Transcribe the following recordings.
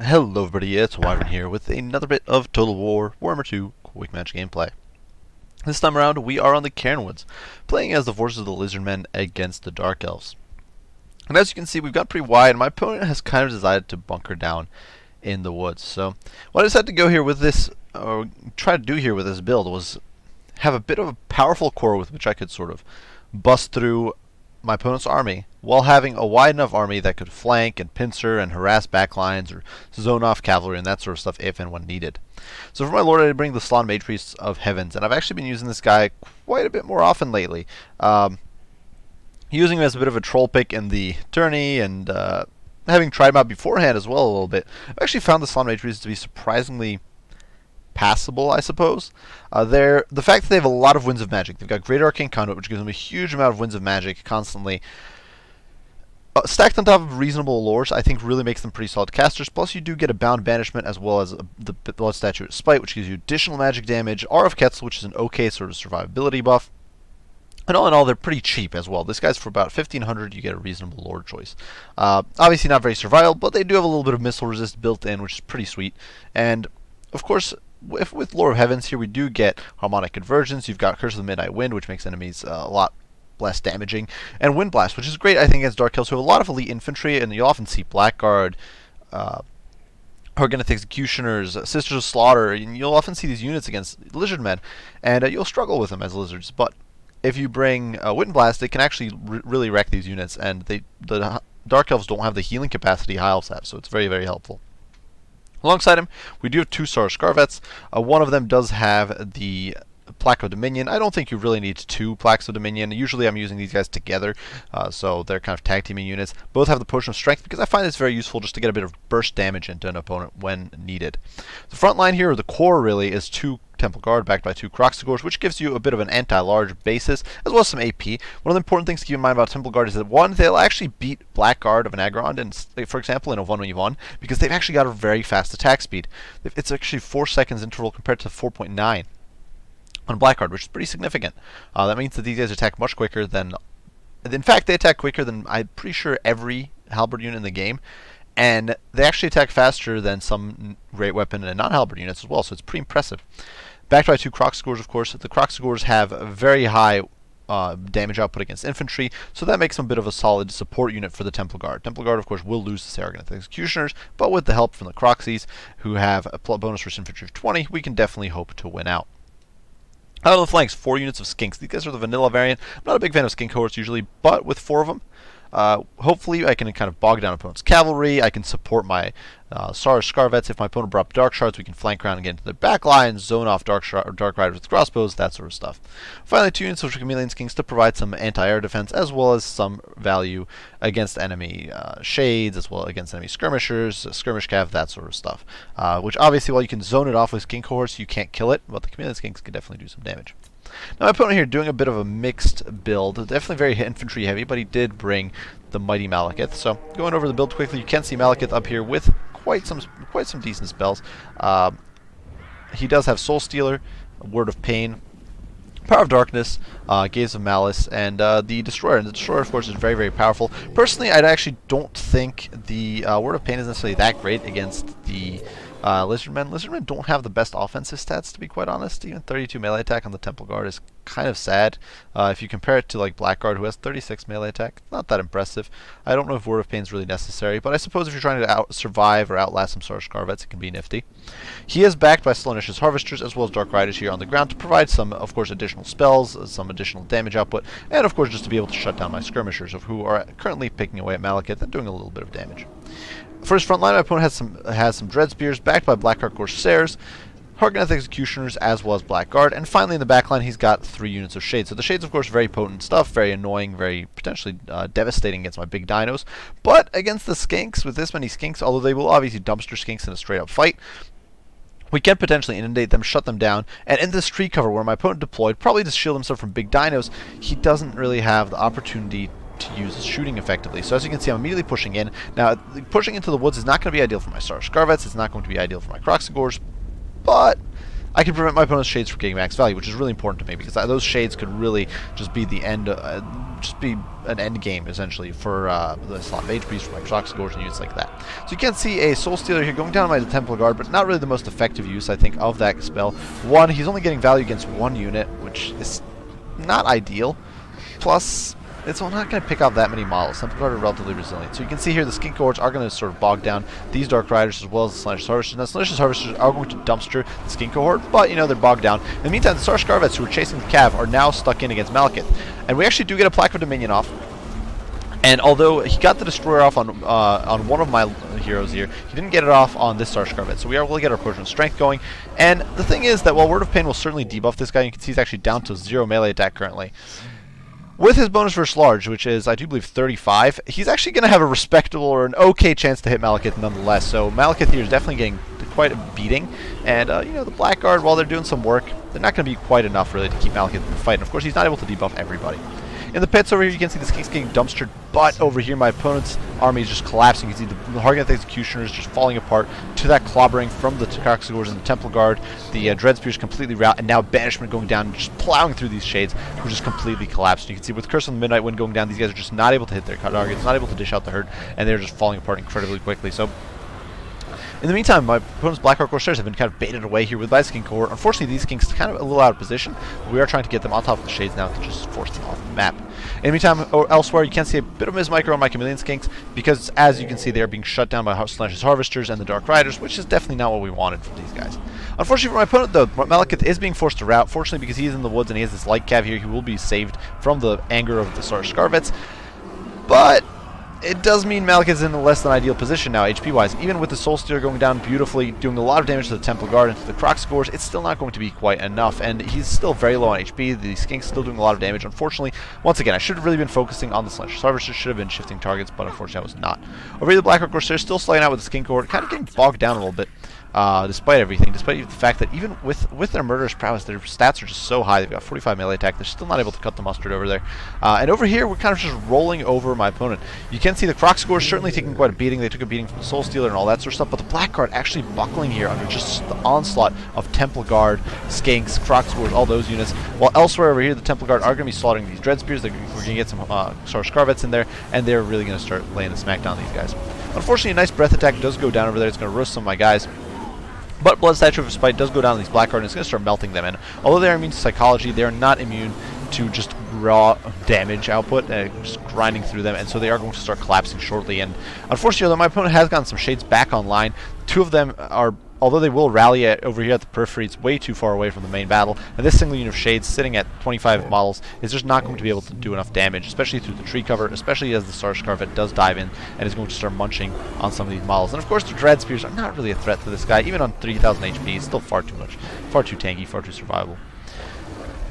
Hello everybody, it's Wyvern here with another bit of Total War Warhammer 2 Quick Match gameplay. This time around we are on the Cairnwoods, playing as the forces of the Lizardmen against the Dark Elves. And as you can see, we've got pretty wide, and my opponent has kind of decided to bunker down in the woods. So what I decided to go here with this, or try to do here with this build, was have a bit of a powerful core with which I could sort of bust through my opponent's army while having a wide enough army that could flank and pincer and harass backlines or zone off cavalry and that sort of stuff if and when needed. So for my lord, I bring the Slawn Mage Priests of Heavens, and I've actually been using this guy quite a bit more often lately. Using him as a bit of a troll pick in the tourney, and having tried him out beforehand as well a little bit, I've actually found the Slawn Mage Priests to be surprisingly passable, I suppose. The fact that they have a lot of Winds of Magic. They've got Great Arcane Conduit, which gives them a huge amount of Winds of Magic constantly. Stacked on top of reasonable lores, I think really makes them pretty solid casters. Plus, you do get a Bound Banishment as well as the Blood Statue of Spite, which gives you additional magic damage. R of Ketzel, which is an okay sort of survivability buff. And all in all, they're pretty cheap as well. This guy's for about 1,500. You get a reasonable lord choice. Obviously, not very survivable, but they do have a little bit of missile resist built in, which is pretty sweet. And of course, with Lore of Heavens here, we do get Harmonic Convergence. You've got Curse of the Midnight Wind, which makes enemies a lot less damaging, and Wind Blast, which is great, I think, against Dark Elves who have a lot of elite infantry, and you'll often see Blackguard, Organith Executioners, Sisters of Slaughter, and you'll often see these units against Lizardmen, and you'll struggle with them as lizards. But if you bring Wind Blast, they can actually really wreck these units, and the Dark Elves don't have the healing capacity High Elves have, so it's very, very helpful. Alongside him, we do have two Sar Scarvets. One of them does have the Plaque of Dominion. I don't think you really need two Plaques of Dominion. Usually I'm using these guys together, so they're kind of tag teaming units. Both have the Potion of Strength because I find it's very useful just to get a bit of burst damage into an opponent when needed. The front line here, or the core really, is two Temple Guard backed by two Croxigors, which gives you a bit of an anti-large basis, as well as some AP. One of the important things to keep in mind about Temple Guard is that, one, they'll actually beat Blackguard of an Agrond, and, for example, in a 1v1, because they've actually got a very fast attack speed. It's actually 4 seconds interval compared to 4.9 on Blackguard, which is pretty significant. That means that these guys attack much quicker than... In fact, they attack quicker than, I'm pretty sure, every Halberd unit in the game. And they actually attack faster than some Great Weapon and non-Halberd units as well, so it's pretty impressive. Backed by two Croxigors, of course. The Croxigors have a very high damage output against infantry, so that makes them a bit of a solid support unit for the Temple Guard. Temple Guard, of course, will lose the Sargoneth Executioners, but with the help from the Croxies, who have a bonus for infantry of 20, we can definitely hope to win out. Out on the flanks, 4 units of Skinks. These guys are the vanilla variant. I'm not a big fan of Skink cohorts usually, but with 4 of them, hopefully I can kind of bog down opponent's cavalry. I can support my Sar Scarvets. If my opponent brought up Dark Shards, we can flank around and get into their back lines, zone off Dark Riders with crossbows, that sort of stuff. Finally, 2 units of Chameleon Skinks to provide some anti-air defense, as well as some value against enemy shades, as well as against enemy skirmishers, skirmish cav, that sort of stuff. Which obviously, while you can zone it off with Skink cohorts, you can't kill it, but the Chameleon Skinks can definitely do some damage. Now, my opponent here doing a bit of a mixed build, definitely very infantry heavy, but he did bring the Mighty Malekith. So, going over the build quickly, you can see Malekith up here with quite some decent spells. He does have Soul Stealer, Word of Pain, Power of Darkness, Gaze of Malice, and the Destroyer. And the Destroyer, of course, is very, very powerful. Personally, I actually don't think the Word of Pain is necessarily that great against the Lizardmen. Lizardmen don't have the best offensive stats, to be quite honest. Even 32 melee attack on the Temple Guard is kind of sad. If you compare it to like Blackguard, who has 36 melee attack, not that impressive. I don't know if Word of Pain is really necessary, but I suppose if you're trying to survive or outlast some Sar Scarvets, it can be nifty. He is backed by Slaaneash's Harvesters as well as Dark Riders here on the ground to provide some, of course, additional spells, some additional damage output, and of course just to be able to shut down my skirmishers, of who are currently picking away at Malekith and doing a little bit of damage. For his front line, my opponent has some Dread Spears backed by Blackheart Corsairs, Hargoneth Executioners, as well as Blackguard, and finally in the back line he's got 3 units of Shades. So the Shades, of course, very potent stuff, very annoying, very potentially devastating against my big dinos, but against the Skinks, with this many Skinks, although they will obviously dumpster Skinks in a straight up fight, we can potentially inundate them, shut them down, and in this tree cover where my opponent deployed, probably to shield himself from big dinos, he doesn't really have the opportunity to use his shooting effectively. So as you can see, I'm immediately pushing in. Now, pushing into the woods is not going to be ideal for my Sar Scarvets, it's not going to be ideal for my Croxigors, but I can prevent my opponent's shades from getting max value, which is really important to me because those shades could really just be the end, just be an end game essentially for the slot mage priest, for my Toxicors and units like that. So you can see a Soul Stealer here going down my Templar Guard, but not really the most effective use, I think, of that spell. One, he's only getting value against one unit, which is not ideal. Plus, it's not going to pick off that many models. Templar Guard are relatively resilient. So you can see here the Skin Cohorts are going to sort of bog down these Dark Riders as well as the Slaash Harvesters. Now, Slaash Harvesters are going to dumpster the Skin Cohort, but, you know, they're bogged down. In the meantime, the Star Scarvets who are chasing the Cav are now stuck in against Malekith. And we actually do get a Plaque of Dominion off. And although he got the Destroyer off on one of my heroes here, he didn't get it off on this Star Scarvet. So we are able to get our Potion of Strength going. And the thing is that while Word of Pain will certainly debuff this guy, you can see he's actually down to 0 melee attack currently. With his bonus versus large, which is, I do believe, 35, he's actually going to have a respectable or an okay chance to hit Malekith nonetheless. So Malekith here is definitely getting quite a beating. And, you know, the Blackguard, while they're doing some work, they're not going to be quite enough, really, to keep Malekith in the fight. And, of course, he's not able to debuff everybody. In the pits over here, you can see the Skinks getting dumpstered, but over here, my opponent's army is just collapsing. You can see the Hargant Executioners just falling apart to that clobbering from the Toxicors and the Temple Guard. The Dread Spears completely rout, and now Banishment going down and just plowing through these shades, who just completely collapsed. You can see with Curse on the Midnight Wind going down, these guys are just not able to hit their targets, not able to dish out the herd, and they're just falling apart incredibly quickly. So, in the meantime, my opponent's Blackheart Corsairs have been kind of baited away here with my Skin Cohort. Unfortunately, these Skinks are kind of a little out of position, but we are trying to get them on top of the shades now to just force them off the map. In the meantime, elsewhere, you can see a bit of Mismicro on my Chameleon Skinks, because as you can see, they are being shut down by Slash's Harvesters and the Dark Riders, which is definitely not what we wanted from these guys. Unfortunately for my opponent, though, Malekith is being forced to rout. Fortunately, because he is in the woods and he has this Light Cav here, he will be saved from the anger of the Star Scarvets. But it does mean Malekith is in a less than ideal position now, HP-wise. Even with the Soul Stealer going down beautifully, doing a lot of damage to the Temple Guard and to the Crocscores, it's still not going to be quite enough. And he's still very low on HP. The Skink's still doing a lot of damage. Unfortunately, once again, I should have really been focusing on the Slash Harvester. Should have been shifting targets, but unfortunately I was not. Over here, the Blackheart Corsair still sliding out with the Skink Cohort, kind of getting bogged down a little bit. Despite everything, despite the fact that even with their murderous prowess, their stats are just so high. They've got 45 melee attack. They're still not able to cut the mustard over there. And over here, we're kind of just rolling over my opponent. You can see the Crocscores certainly taking quite a beating. They took a beating from the Soul Stealer and all that sort of stuff, but the Blackguard actually buckling here under just the onslaught of Temple Guard, Skinks, Crocscores, all those units. While elsewhere over here, the Temple Guard are going to be slaughtering these Dread Spears. We're going to get some Star Scarvets in there, and they're really going to start laying the smack down on these guys. Unfortunately, a nice breath attack does go down over there. It's going to roast some of my guys. But Blood Statue of Spite does go down on these Blackguard, and it's going to start melting them. And although they are immune to psychology, they are not immune to just raw damage output, just grinding through them, and so they are going to start collapsing shortly. And unfortunately, although my opponent has gotten some shades back online, two of them are, although they will rally over here at the periphery, it's way too far away from the main battle, and this single unit of shades sitting at 25 models is just not going to be able to do enough damage, especially through the tree cover, especially as the Star Scarvet does dive in and is going to start munching on some of these models. And of course, the Dread Spears are not really a threat to this guy, even on 3,000 HP, it's still far too much, far too tanky, far too survivable.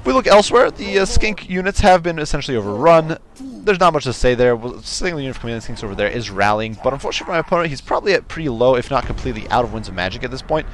If we look elsewhere, the Skink units have been essentially overrun. There's not much to say there. The single unit of Chameleon Skinks over there is rallying, but unfortunately for my opponent, he's probably at pretty low, if not completely out of Winds of Magic at this point.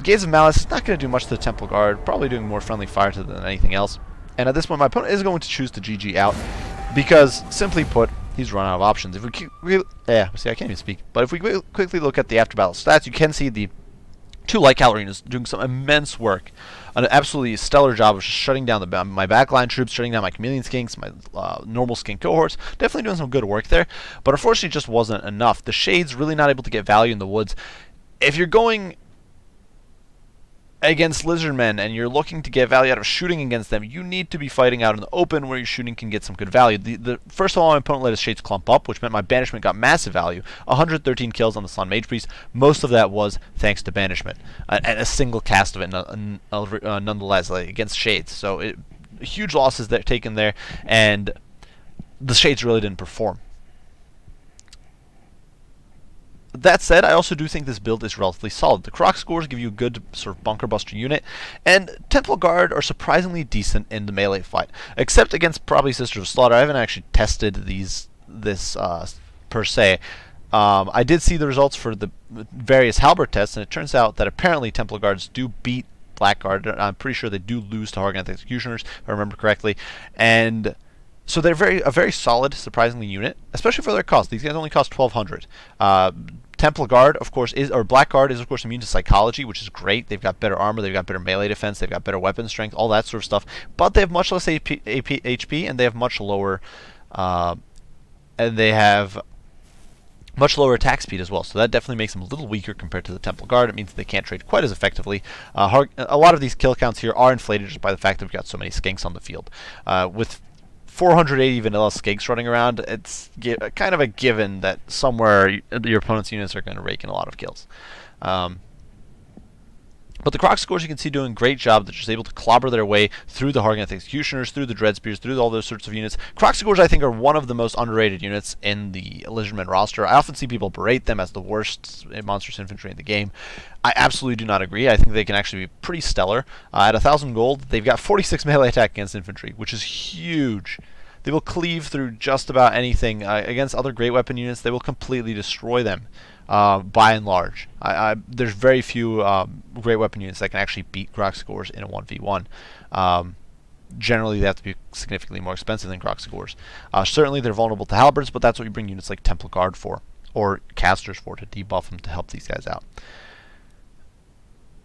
Gaze of Malice is not going to do much to the Temple Guard, probably doing more friendly fire to them than anything else. And at this point, my opponent is going to choose to GG out, because, simply put, he's run out of options. If we see, I can't even speak. But if we quickly look at the after battle stats, you can see the two Light Calorinas doing some immense work. An absolutely stellar job of just shutting down my backline troops, shutting down my Chameleon Skinks, my normal Skink cohorts. Definitely doing some good work there, but unfortunately it just wasn't enough. The Shades really not able to get value in the woods. If you're going against Lizardmen and you're looking to get value out of shooting against them, you need to be fighting out in the open where your shooting can get some good value. First of all, my opponent let his Shades clump up, which meant my Banishment got massive value. 113 kills on the Slaash Mage Priest. Most of that was thanks to Banishment. And a single cast of it nonetheless, like, against Shades. So huge losses that taken there, and the Shades really didn't perform. That said, I also do think this build is relatively solid. The Crocscores give you a good sort of bunker buster unit, and Temple Guard are surprisingly decent in the melee fight, except against probably Sisters of Slaughter. I haven't actually tested this per se. I did see the results for the various halberd tests, and it turns out that apparently Temple Guards do beat Blackguard. I'm pretty sure they do lose to Hargant Executioners, if I remember correctly, and so they're a very solid, surprisingly, unit, especially for their cost. These guys only cost 1,200. Temple Guard, of course, Black Guard is, of course, immune to psychology, which is great. They've got better armor, they've got better melee defense, they've got better weapon strength, all that sort of stuff. But they have much less HP, and they have much lower, much lower attack speed as well. So that definitely makes them a little weaker compared to the Temple Guard. It means they can't trade quite as effectively. A lot of these kill counts here are inflated just by the fact that we've got so many skinks on the field. With 480 vanilla skinks running around, it's kind of a given that somewhere your opponent's units are going to rake in a lot of kills. But the Kroxigors, you can see, doing a great job. They're just able to clobber their way through the Harganeth Executioners, through the Dreadspears, through all those sorts of units. Kroxigors, I think, are one of the most underrated units in the Lizardmen roster. I often see people berate them as the worst monstrous infantry in the game. I absolutely do not agree. I think they can actually be pretty stellar. At 1,000 gold, they've got 46 melee attack against infantry, which is huge. They will cleave through just about anything. Against other great weapon units, they will completely destroy them. By and large, there's very few great weapon units that can actually beat Kroxigors in a 1v1. Generally, they have to be significantly more expensive than Kroxigors. Certainly, they're vulnerable to halberds, but that's what you bring units like Temple Guard for, or casters for, to debuff them to help these guys out.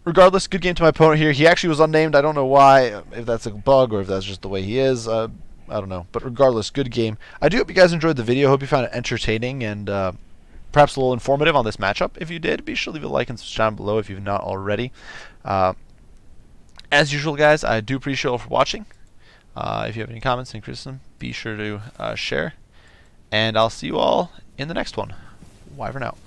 Regardless, good game to my opponent here. He actually was unnamed. I don't know why, if that's a bug or if that's just the way he is. I don't know. But regardless, good game. I do hope you guys enjoyed the video. Hope you found it entertaining and perhaps a little informative on this matchup. If you did, be sure to leave a like and subscribe down below if you've not already. As usual, guys, I do appreciate you all for watching. If you have any comments and criticism, be sure to share. And I'll see you all in the next one. Wyvern out.